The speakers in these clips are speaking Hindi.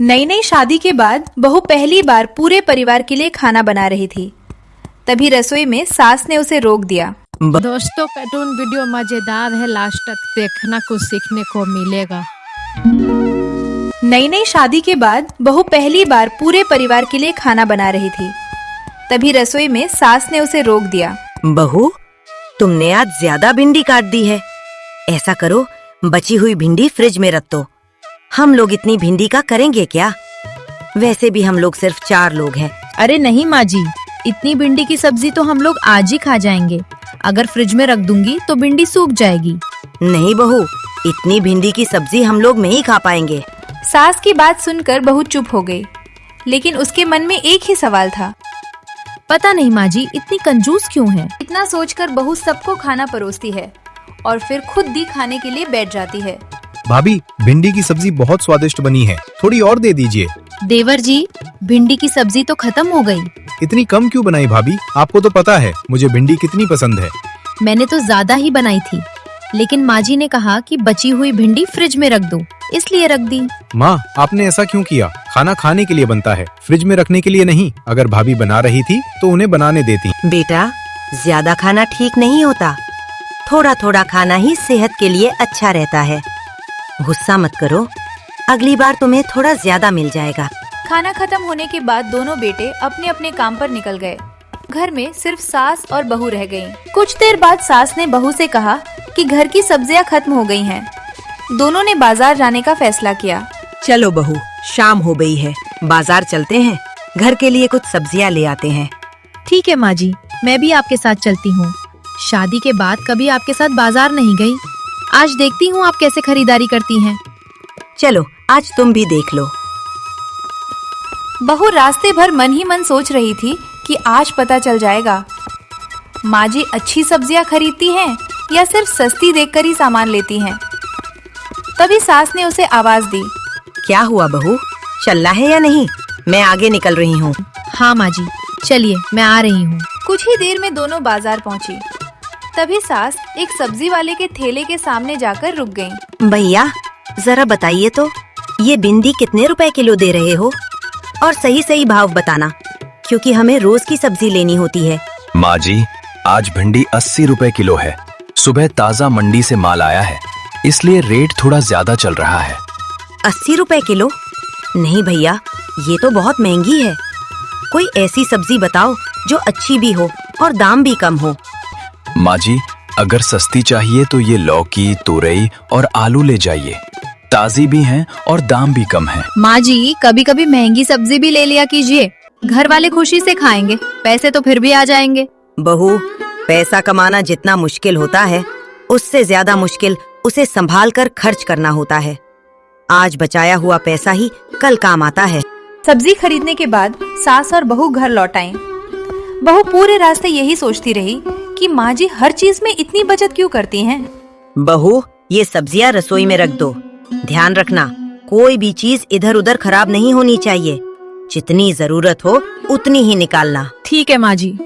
नई नई शादी के बाद बहू पहली बार पूरे परिवार के लिए खाना बना रही थी। तभी रसोई में सास ने उसे रोक दिया। दोस्तों, कार्टून वीडियो मजेदार है, लास्ट तक देखना, कुछ सीखने को मिलेगा। नई नई शादी के बाद बहू पहली बार पूरे परिवार के लिए खाना बना रही थी। तभी रसोई में सास ने उसे रोक दिया। बहू, तुमने आज ज्यादा भिंडी काट दी है। ऐसा करो, बची हुई भिंडी फ्रिज में रख दो। हम लोग इतनी भिंडी का करेंगे क्या? वैसे भी हम लोग सिर्फ 4 लोग हैं। अरे नहीं माँ जी, इतनी भिंडी की सब्जी तो हम लोग आज ही खा जाएंगे। अगर फ्रिज में रख दूंगी तो भिंडी सूख जाएगी। नहीं बहू, इतनी भिंडी की सब्जी हम लोग नहीं खा पाएंगे। सास की बात सुनकर बहू चुप हो गई, लेकिन उसके मन में एक ही सवाल था। पता नहीं माँ जी, इतनी कंजूस क्यों है? इतना सोचकर बहू सबको खाना परोसती है और फिर खुद भी खाने के लिए बैठ जाती है। भाभी, भिंडी की सब्जी बहुत स्वादिष्ट बनी है, थोड़ी और दे दीजिए। देवर जी, भिंडी की सब्जी तो खत्म हो गई। इतनी कम क्यों बनाई भाभी? आपको तो पता है मुझे भिंडी कितनी पसंद है। मैंने तो ज्यादा ही बनाई थी, लेकिन माँ जी ने कहा कि बची हुई भिंडी फ्रिज में रख दो, इसलिए रख दी। माँ, आपने ऐसा क्यों किया? खाना खाने के लिए बनता है, फ्रिज में रखने के लिए नहीं। अगर भाभी बना रही थी तो उन्हें बनाने देती। बेटा, ज्यादा खाना ठीक नहीं होता। थोड़ा थोड़ा खाना ही सेहत के लिए अच्छा रहता है। गुस्सा मत करो, अगली बार तुम्हें थोड़ा ज्यादा मिल जाएगा। खाना खत्म होने के बाद दोनों बेटे अपने अपने काम पर निकल गए। घर में सिर्फ सास और बहू रह गईं। कुछ देर बाद सास ने बहू से कहा कि घर की सब्जियां खत्म हो गई हैं। दोनों ने बाजार जाने का फैसला किया। चलो बहू, शाम हो गई है, बाजार चलते हैं, घर के लिए कुछ सब्जियां ले आते हैं। ठीक है माँ जी, मैं भी आपके साथ चलती हूँ। शादी के बाद कभी आपके साथ बाजार नहीं गई। आज देखती हूँ आप कैसे खरीदारी करती हैं। चलो, आज तुम भी देख लो। बहू रास्ते भर मन ही मन सोच रही थी कि आज पता चल जाएगा माँ जी अच्छी सब्जियां खरीदती हैं या सिर्फ सस्ती देखकर ही सामान लेती हैं। तभी सास ने उसे आवाज दी। क्या हुआ बहू, चलना है या नहीं? मैं आगे निकल रही हूँ। हाँ माँ जी, चलिए, मैं आ रही हूँ। कुछ ही देर में दोनों बाजार पहुँची। तभी सास एक सब्जी वाले के ठेले के सामने जाकर रुक गईं। भैया, जरा बताइए तो, ये भिंडी कितने रुपए किलो दे रहे हो? और सही सही भाव बताना, क्योंकि हमें रोज की सब्जी लेनी होती है। माँ जी, आज भिंडी 80 रुपए किलो है। सुबह ताज़ा मंडी से माल आया है, इसलिए रेट थोड़ा ज्यादा चल रहा है। 80 रुपए किलो? नहीं भैया, ये तो बहुत महंगी है। कोई ऐसी सब्जी बताओ जो अच्छी भी हो और दाम भी कम हो। माँ जी, अगर सस्ती चाहिए तो ये लौकी, तुरई और आलू ले जाइए। ताजी भी हैं और दाम भी कम है। माँ जी, कभी कभी महंगी सब्जी भी ले लिया कीजिए, घर वाले खुशी से खाएंगे, पैसे तो फिर भी आ जाएंगे। बहू, पैसा कमाना जितना मुश्किल होता है, उससे ज्यादा मुश्किल उसे संभाल कर खर्च करना होता है। आज बचाया हुआ पैसा ही कल काम आता है। सब्जी खरीदने के बाद सास और बहू घर लौट आईं। बहू पूरे रास्ते यही सोचती रही कि माँ जी हर चीज में इतनी बचत क्यों करती हैं। बहू, ये सब्जियां रसोई में रख दो। ध्यान रखना, कोई भी चीज इधर उधर खराब नहीं होनी चाहिए। जितनी जरूरत हो उतनी ही निकालना। ठीक है माँ जी,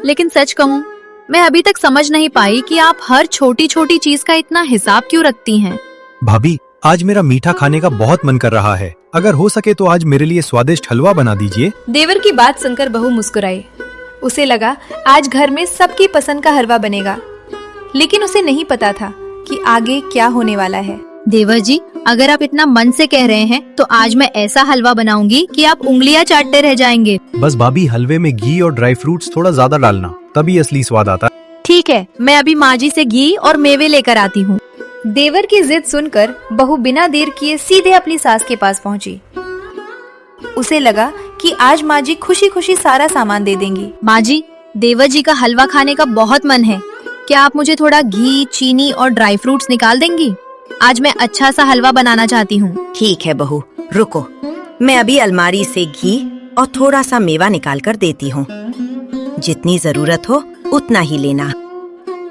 लेकिन सच कहूँ, मैं अभी तक समझ नहीं पाई कि आप हर छोटी छोटी चीज का इतना हिसाब क्यों रखती हैं। भाभी, आज मेरा मीठा खाने का बहुत मन कर रहा है। अगर हो सके तो आज मेरे लिए स्वादिष्ट हलवा बना दीजिए। देवर की बात सुनकर बहू मुस्कुराई। उसे लगा आज घर में सबकी पसंद का हलवा बनेगा, लेकिन उसे नहीं पता था कि आगे क्या होने वाला है। देवर जी, अगर आप इतना मन से कह रहे हैं तो आज मैं ऐसा हलवा बनाऊंगी कि आप उंगलियां चाटते रह जाएंगे। बस भाभी, हलवे में घी और ड्राई फ्रूट्स थोड़ा ज्यादा डालना, तभी असली स्वाद आता है। ठीक है, मैं अभी माँ जी से घी और मेवे लेकर आती हूँ। देवर की जिद सुनकर बहू बिना देर किए सीधे अपनी सास के पास पहुँची। उसे लगा कि आज माँ जी खुशी खुशी सारा सामान दे देंगी। माँ जी, देवर जी का हलवा खाने का बहुत मन है, क्या आप मुझे थोड़ा घी, चीनी और ड्राई फ्रूट्स निकाल देंगी? आज मैं अच्छा सा हलवा बनाना चाहती हूँ। ठीक है बहू, रुको, मैं अभी अलमारी से घी और थोड़ा सा मेवा निकाल कर देती हूँ। जितनी जरूरत हो उतना ही लेना।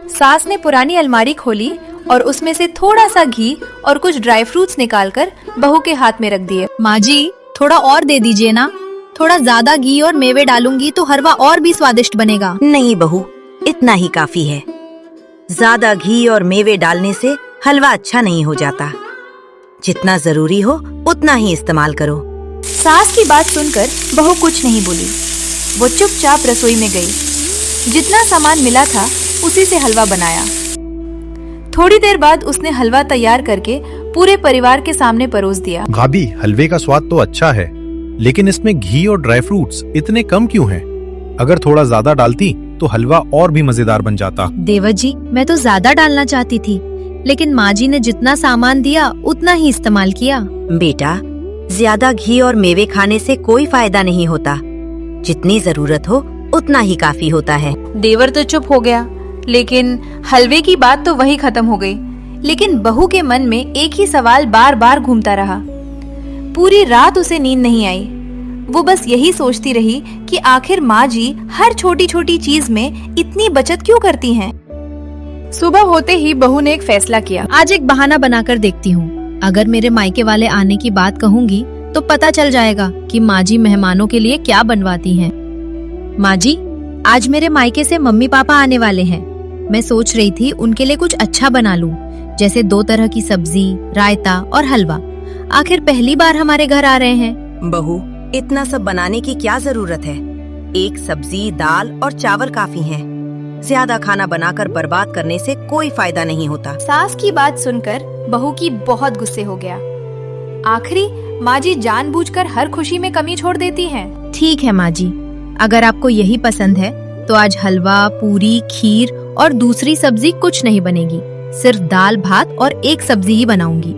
सास ने पुरानी अलमारी खोली और उसमें से थोड़ा सा घी और कुछ ड्राई फ्रूट्स निकालकर बहू के हाथ में रख दिए। माँ जी, थोड़ा और दे दीजिए ना, थोड़ा ज्यादा घी और मेवे डालूंगी तो हलवा और भी स्वादिष्ट बनेगा। नहीं बहू, इतना ही काफी है। ज्यादा घी और मेवे डालने से हलवा अच्छा नहीं हो जाता। जितना जरूरी हो उतना ही इस्तेमाल करो। सास की बात सुनकर बहू कुछ नहीं बोली। वो चुपचाप रसोई में गई। जितना सामान मिला था उसी से हलवा बनाया। थोड़ी देर बाद उसने हलवा तैयार करके पूरे परिवार के सामने परोस दिया। भाभी, हलवे का स्वाद तो अच्छा है, लेकिन इसमें घी और ड्राई फ्रूट्स इतने कम क्यों हैं? अगर थोड़ा ज्यादा डालती तो हलवा और भी मजेदार बन जाता। देवर जी, मैं तो ज्यादा डालना चाहती थी, लेकिन माँ जी ने जितना सामान दिया उतना ही इस्तेमाल किया। बेटा, ज्यादा घी और मेवे खाने से कोई फायदा नहीं होता। जितनी जरूरत हो उतना ही काफी होता है। देवर तो चुप हो गया, लेकिन हलवे की बात तो वही खत्म हो गई। लेकिन बहू के मन में एक ही सवाल बार बार घूमता रहा। पूरी रात उसे नींद नहीं आई। वो बस यही सोचती रही कि आखिर माँ जी हर छोटी छोटी चीज में इतनी बचत क्यों करती हैं। सुबह होते ही बहू ने एक फैसला किया। आज एक बहाना बनाकर देखती हूँ। अगर मेरे मायके वाले आने की बात कहूँगी तो पता चल जाएगा कि माँ जी मेहमानों के लिए क्या बनवाती हैं। माँ जी, आज मेरे मायके से मम्मी पापा आने वाले हैं। मैं सोच रही थी उनके लिए कुछ अच्छा बना लूं, जैसे 2 तरह की सब्जी, रायता और हलवा। आखिर पहली बार हमारे घर आ रहे हैं। बहू, इतना सब बनाने की क्या जरूरत है? एक सब्जी, दाल और चावल काफी हैं। ज्यादा खाना बनाकर बर्बाद करने से कोई फायदा नहीं होता। सास की बात सुनकर बहू की बहुत गुस्से हो गया। आखिरी माँ जी जानबूझकर हर खुशी में कमी छोड़ देती हैं। ठीक है माँ जी, अगर आपको यही पसंद है तो आज हलवा, पूरी, खीर और दूसरी सब्जी कुछ नहीं बनेगी। सिर्फ दाल, भात और एक सब्जी ही बनाऊंगी।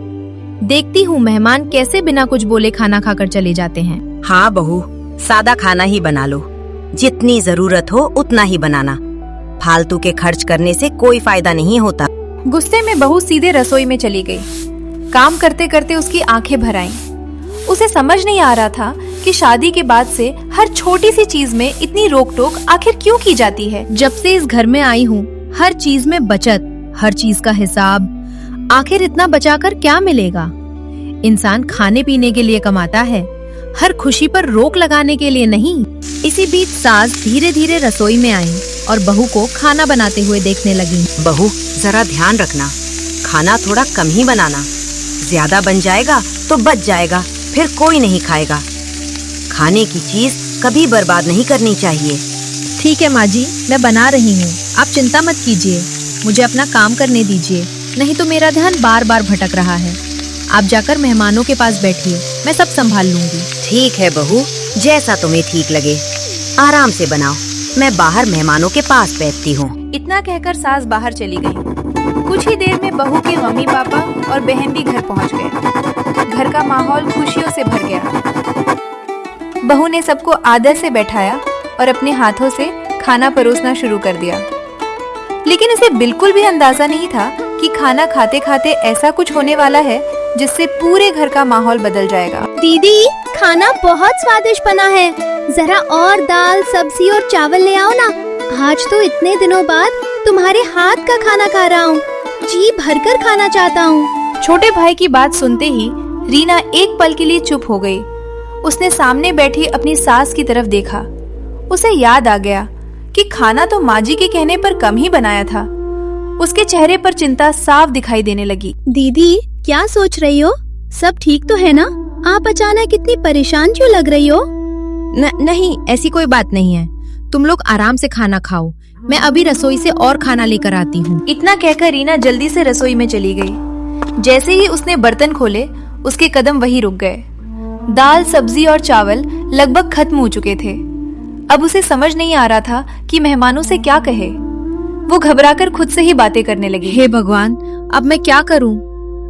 देखती हूँ मेहमान कैसे बिना कुछ बोले खाना खाकर चले जाते हैं। हाँ बहू, सादा खाना ही बना लो। जितनी जरूरत हो उतना ही बनाना। फालतू के खर्च करने से कोई फायदा नहीं होता। गुस्से में बहू सीधे रसोई में चली गई। काम करते करते उसकी आंखें भर आईं। उसे समझ नहीं आ रहा था कि शादी के बाद से हर छोटी सी चीज में इतनी रोक टोक आखिर क्यों की जाती है। जब से इस घर में आई हूँ, हर चीज में बचत, हर चीज का हिसाब। आखिर इतना बचाकर क्या मिलेगा? इंसान खाने पीने के लिए कमाता है, हर खुशी पर रोक लगाने के लिए नहीं। इसी बीच सास धीरे धीरे रसोई में आई और बहू को खाना बनाते हुए देखने लगी। बहू, जरा ध्यान रखना, खाना थोड़ा कम ही बनाना। ज्यादा बन जाएगा तो बच जाएगा, फिर कोई नहीं खाएगा। खाने की चीज कभी बर्बाद नहीं करनी चाहिए। ठीक है माँ जी, मैं बना रही हूँ। आप चिंता मत कीजिए, मुझे अपना काम करने दीजिए, नहीं तो मेरा ध्यान बार बार भटक रहा है। आप जाकर मेहमानों के पास बैठिए, मैं सब संभाल लूंगी। ठीक है बहू, जैसा तुम्हें ठीक लगे। आराम से बनाओ, मैं बाहर मेहमानों के पास बैठती हूँ। इतना कहकर सास बाहर चली गई। कुछ ही देर में बहू के मम्मी पापा और बहन भी घर पहुंच गए। घर का माहौल खुशियों से भर गया। बहू ने सबको आदर से बैठाया और अपने हाथों से खाना परोसना शुरू कर दिया। लेकिन इसे बिल्कुल भी अंदाजा नहीं था कि खाना खाते खाते ऐसा कुछ होने वाला है जिससे पूरे घर का माहौल बदल जाएगा। दीदी, खाना बहुत स्वादिष्ट बना है। जरा और दाल, सब्जी और चावल ले आओ ना। आज तो इतने दिनों बाद तुम्हारे हाथ का खाना खा रहा हूँ। जी भरकर खाना चाहता हूँ। छोटे भाई की बात सुनते ही रीना एक पल के लिए चुप हो गई। उसने सामने बैठी अपनी सास की तरफ देखा। उसे याद आ गया कि खाना तो माँ जी के कहने पर कम ही बनाया था। उसके चेहरे पर चिंता साफ दिखाई देने लगी। दीदी, क्या सोच रही हो? सब ठीक तो है ना? आप अचानक इतनी परेशान क्यों लग रही हो? नहीं, ऐसी कोई बात नहीं है। तुम लोग आराम से खाना खाओ, मैं अभी रसोई से और खाना लेकर आती हूँ। इतना कहकर रीना जल्दी से रसोई में चली गई। जैसे ही उसने बर्तन खोले, उसके कदम वहीं रुक गए। दाल, सब्जी और चावल लगभग खत्म हो चुके थे। अब उसे समझ नहीं आ रहा था कि मेहमानों से क्या कहे। वो घबराकर खुद से ही बातें करने लगी। हे भगवान, अब मैं क्या करूं?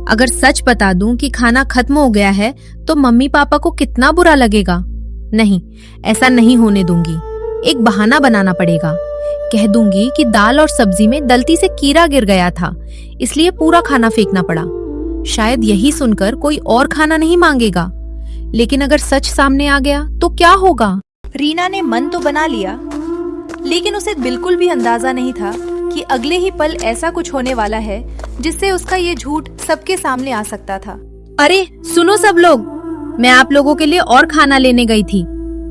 अगर सच बता दूं कि खाना खत्म हो गया है तो मम्मी पापा को कितना बुरा लगेगा। नहीं, ऐसा नहीं होने दूंगी। एक बहाना बनाना पड़ेगा। कह दूंगी कि दाल और सब्जी में गलती से कीड़ा गिर गया था, इसलिए पूरा खाना फेंकना पड़ा। शायद यही सुनकर कोई और खाना नहीं मांगेगा। लेकिन अगर सच सामने आ गया तो क्या होगा? रीना ने मन तो बना लिया, लेकिन उसे बिल्कुल भी अंदाजा नहीं था कि अगले ही पल ऐसा कुछ होने वाला है जिससे उसका ये झूठ सबके सामने आ सकता था। अरे सुनो सब लोग, मैं आप लोगों के लिए और खाना लेने गई थी,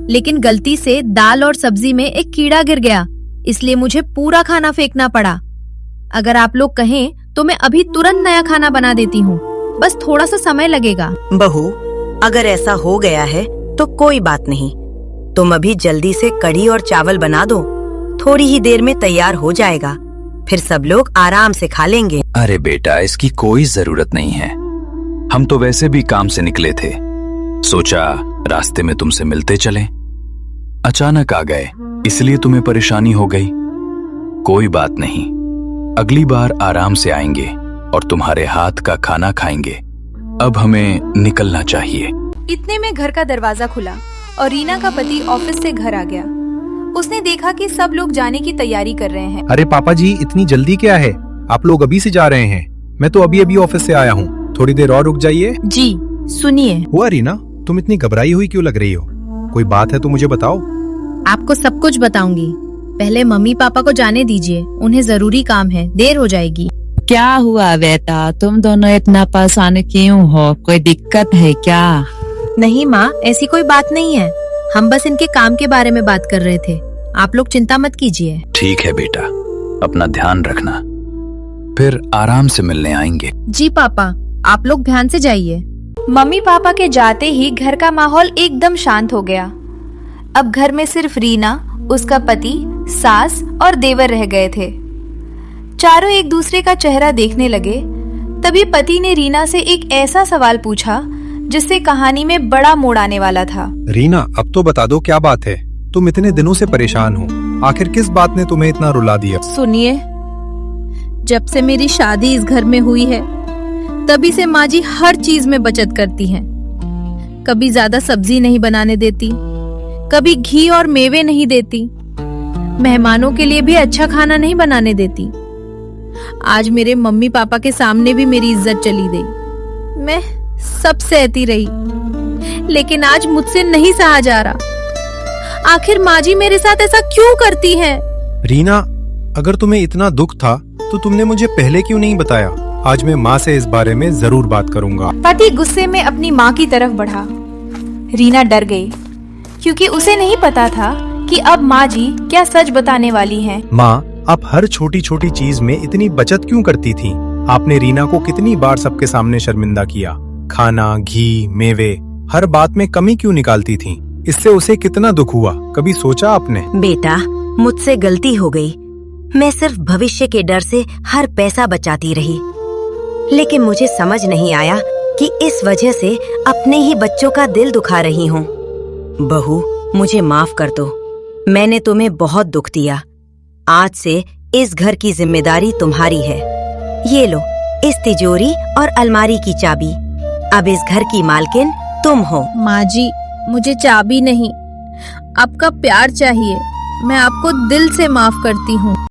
लेकिन गलती से दाल और सब्जी में एक कीड़ा गिर गया, इसलिए मुझे पूरा खाना फेंकना पड़ा। अगर आप लोग कहें तो मैं अभी तुरंत नया खाना बना देती हूँ, बस थोड़ा सा समय लगेगा। बहू, अगर ऐसा हो गया है तो कोई बात नहीं, तुम अभी जल्दी से कढ़ी और चावल बना दो, थोड़ी ही देर में तैयार हो जाएगा, फिर सब लोग आराम से खा लेंगे। अरे बेटा, इसकी कोई जरूरत नहीं है, हम तो वैसे भी काम से निकले थे, सोचा रास्ते में तुमसे मिलते चलें। अचानक आ गए इसलिए तुम्हें परेशानी हो गई। कोई बात नहीं, अगली बार आराम से आएंगे और तुम्हारे हाथ का खाना खाएंगे। अब हमें निकलना चाहिए। इतने में घर का दरवाजा खुला और रीना का पति ऑफिस से घर आ गया। उसने देखा कि सब लोग जाने की तैयारी कर रहे हैं। अरे पापा जी, इतनी जल्दी क्या है? आप लोग अभी से जा रहे हैं? मैं तो अभी अभी ऑफिस से आया हूँ, थोड़ी देर और रुक जाइए। जी सुनिए, हुआ रीना, तुम इतनी घबराई हुई क्यों लग रही हो? कोई बात है तो मुझे बताओ। आपको सब कुछ बताऊंगी, पहले मम्मी पापा को जाने दीजिए, उन्हें जरूरी काम है, देर हो जाएगी। क्या हुआ बेटा, तुम दोनों इतना परेशान क्यों हो? कोई दिक्कत है क्या? नहीं माँ, ऐसी कोई बात नहीं है, हम बस इनके काम के बारे में बात कर रहे थे, आप लोग चिंता मत कीजिए। ठीक है बेटा, अपना ध्यान रखना, फिर आराम से मिलने आएंगे। जी पापा, आप लोग ध्यान से जाइए। मम्मी पापा के जाते ही घर का माहौल एकदम शांत हो गया। अब घर में सिर्फ रीना, उसका पति, सास और देवर रह गए थे। चारों एक दूसरे का चेहरा देखने लगे। तभी पति ने रीना से एक ऐसा सवाल पूछा जिससे कहानी में बड़ा मोड़ आने वाला था। रीना, अब तो बता दो क्या बात है? तुम इतने दिनों से परेशान हो, आखिर किस बात ने तुम्हें इतना रुला दिया? सुनिए, जब से मेरी शादी इस घर में हुई है तभी से माँ जी हर चीज में बचत करती हैं। कभी ज्यादा सब्जी नहीं बनाने देती, कभी घी और मेवे नहीं देती, मेहमानों के लिए भी अच्छा खाना नहीं बनाने देती। आज मेरे मम्मी पापा के सामने भी मेरी इज्जत चली गई। मैं सब सहती रही, लेकिन आज मुझसे नहीं सहा जा रहा। आखिर माँ जी मेरे साथ ऐसा क्यों करती हैं? रीना, अगर तुम्हें इतना दुख था तो तुमने मुझे पहले क्यों नहीं बताया? आज मैं माँ से इस बारे में जरूर बात करूंगा। पति गुस्से में अपनी माँ की तरफ बढ़ा। रीना डर गई क्योंकि उसे नहीं पता था कि अब माँ जी क्या सच बताने वाली हैं। माँ, आप हर छोटी छोटी चीज में इतनी बचत क्यों करती थी? आपने रीना को कितनी बार सबके सामने शर्मिंदा किया। खाना, घी, मेवे, हर बात में कमी क्यों निकालती थी? इससे उसे कितना दुख हुआ, कभी सोचा आपने? बेटा, मुझसे गलती हो गई। मैं सिर्फ भविष्य के डर से हर पैसा बचाती रही, लेकिन मुझे समझ नहीं आया कि इस वजह से अपने ही बच्चों का दिल दुखा रही हूँ। बहू, मुझे माफ कर दो, मैंने तुम्हें बहुत दुख दिया। आज से इस घर की जिम्मेदारी तुम्हारी है। ये लो, इस तिजोरी और अलमारी की चाबी। अब इस घर की मालकिन तुम हो। माँ जी, मुझे चाबी नहीं, आपका प्यार चाहिए। मैं आपको दिल से माफ करती हूँ।